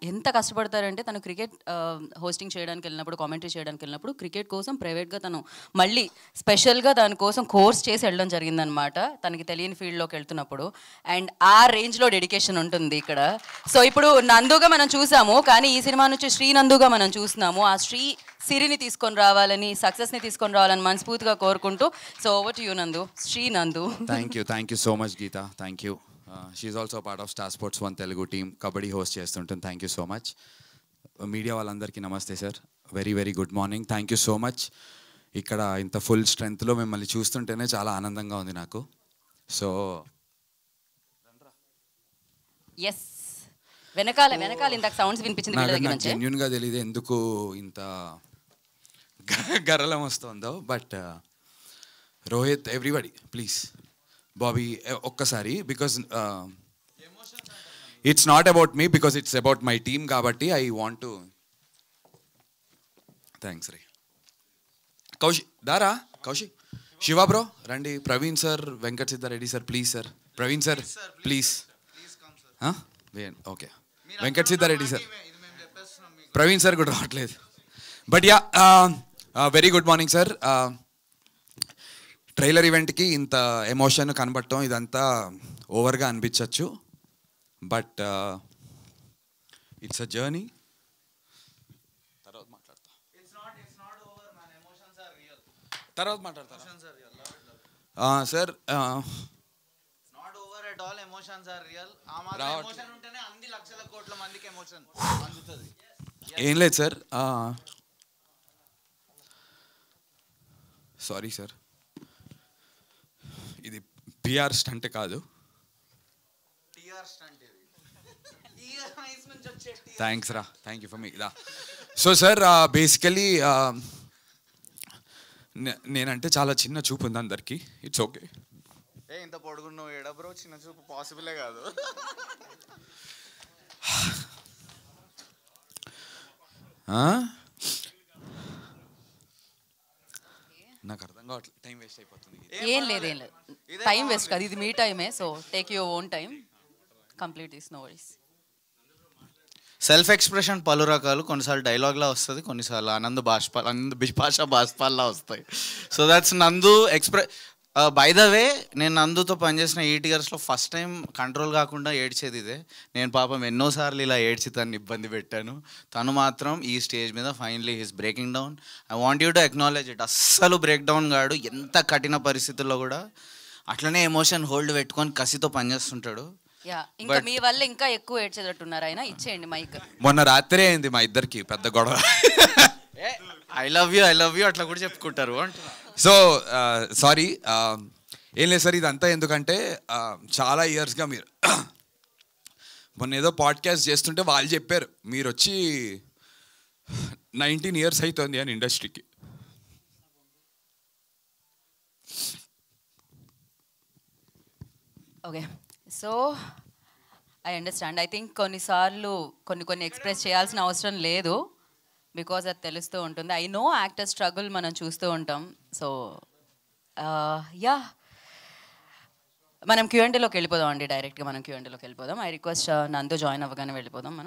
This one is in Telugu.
ఎంత కష్టపడతారంటే తను క్రికెట్ హోస్టింగ్ చేయడానికి వెళ్ళినప్పుడు, కామెంటరీ చేయడానికి వెళ్ళినప్పుడు క్రికెట్ కోసం ప్రైవేట్గా తను మళ్ళీ స్పెషల్గా దానికోసం కోర్స్ చేసి వెళ్ళడం జరిగిందనమాట, తనకి తెలియని ఫీల్డ్లోకి వెళ్తున్నప్పుడు. అండ్ ఆ రేంజ్లో డెడికేషన్ ఉంటుంది ఇక్కడ. సో ఇప్పుడు నందుగా మనం చూసాము, కానీ ఈ సినిమా నుంచి శ్రీ నందుగా మనం చూస్తున్నాము. ఆ శ్రీ సిరిని తీసుకొని రావాలని, సక్సెస్ని తీసుకొని రావాలని మనస్ఫూర్తిగా కోరుకుంటూ, so over to you Nandu, Shri Nandu. Thank you so much Geetha, thank you. She also part of Star Sports 1 Telugu team, kabaddi host చేస్తుంటుంది. Thank you so much. Media వాళ్ళందరికీ నమస్తే sir, very very good morning. Thank you so much. ఇక్కడ ఇంత ఫుల్ స్ట్రెంగ్త్లో మిమ్మల్ని చూస్తుంటేనే చాలా ఆనందంగా ఉంది నాకు. సో ఎస్, వెనకాల ఇందాక సౌండ్స్ వినిపించింది. నాకు జెన్యున్గా తెలియదు ఎందుకు ఇంత గరలం వస్తుందో. But Rohit, everybody please, Bobby ఒక్కసారి, because it's not about me, because it's about my team కాబట్టి ఐ వాంట్ టు. థ్యాంక్స్ రే. కౌశిక్ దారా, కౌశిక్, శివ బ్రో రండి, Praveen sir, Venkat Siddhareddy sir please sir, Praveen sir please. Okay, Venkat Siddhareddy sir, Praveen sir కూడా రావట్లేదు. But yeah, very good morning sir. Trailer ఈవెంట్కి ఇంత ఎమోషన్ కనబడటం ఇదంతా ఓవర్గా అనిపించవచ్చు, బట్ ఇట్స్ అ జర్నీ. తర్వాత మాట్లాడతా సార్. ఏం లేదు సార్, సారీ సార్, ఇది పిఆర్ స్టంట్ కాదు. థ్యాంక్స్ రా, thank you for me. So sir, basically నేనంటే చాలా చిన్న చూపు ఉంది అందరికి. It's okay. ఇంత పొడుగున్నావు ఏడా బ్రో, చిన్న చూపు పాసిబులే కాదు. నాకు అర్థం కావట్లేదు, టైం వేస్ట్ అయిపోతుంది. ఏం లేదు టైం వేస్ట్ కాదు, ఇది మీ టైమే. So take your own time, complete this, no worries. Self expression పలు రకాలు, కొన్నిసార్లు డైలాగ్లా వస్తుంది, కొన్నిసార్లు ఆనంద్ బిపాషా బాష్పాల్లా వస్తాయి. సో దట్స్ నందు బై ద వే, నేను నందుతో పనిచేసిన 8 yearsలో ఫస్ట్ టైం కంట్రోల్ కాకుండా ఏడ్చేది ఇదే. నేను పాపం ఎన్నోసార్లు ఇలా ఏడ్చి తను ఇబ్బంది పెట్టాను. తను మాత్రం ఈ స్టేజ్ మీద finally he's breaking down. I want you to acknowledge it. అస్సలు బ్రేక్ డౌన్ కాడు, ఎంత కఠిన పరిస్థితుల్లో కూడా అట్లనే ఎమోషన్ హోల్డ్ పెట్టుకొని కసితో పనిచేస్తుంటాడు. ఇంకా మీ వల్ల ఇంకా ఎక్కువ ఏడ్చేటట్టున్నారు ఆయన, ఇచ్చేయండి మైక్. మొన్న రాత్రే అయింది మా ఇద్దరికి పెద్ద గొడవ. ఐ లవ్ యూ అట్లా కూడా చెప్పుకుంటారు అంటున్నా. సో సారీ, ఏం లేదు సార్, ఇదంతా ఎందుకంటే చాలా ఇయర్స్గా మీరు మొన్న ఏదో పాడ్కాస్ట్ చేస్తుంటే వాళ్ళు చెప్పారు మీరు వచ్చి 19 years అవుతుంది అని ఇండస్ట్రీకి. Okay, so I understand. I think కొన్నిసార్లు కొన్ని ఎక్స్ప్రెస్ చేయాల్సిన అవసరం లేదు, బికాజ్ అది తెలుస్తూ ఉంటుంది. ఐ నో యాక్టర్ స్ట్రగుల్ మనం చూస్తూ ఉంటాం. సో యా, మనం Q&Aలోకి వెళ్ళిపోదాం అండి, డైరెక్ట్గా మనం Q&Aలోకి వెళ్ళిపోదాం. ఐ రిక్వెస్ట్ నందు జాయిన్ అవ్వగానే వెళ్ళిపోదాం మనం.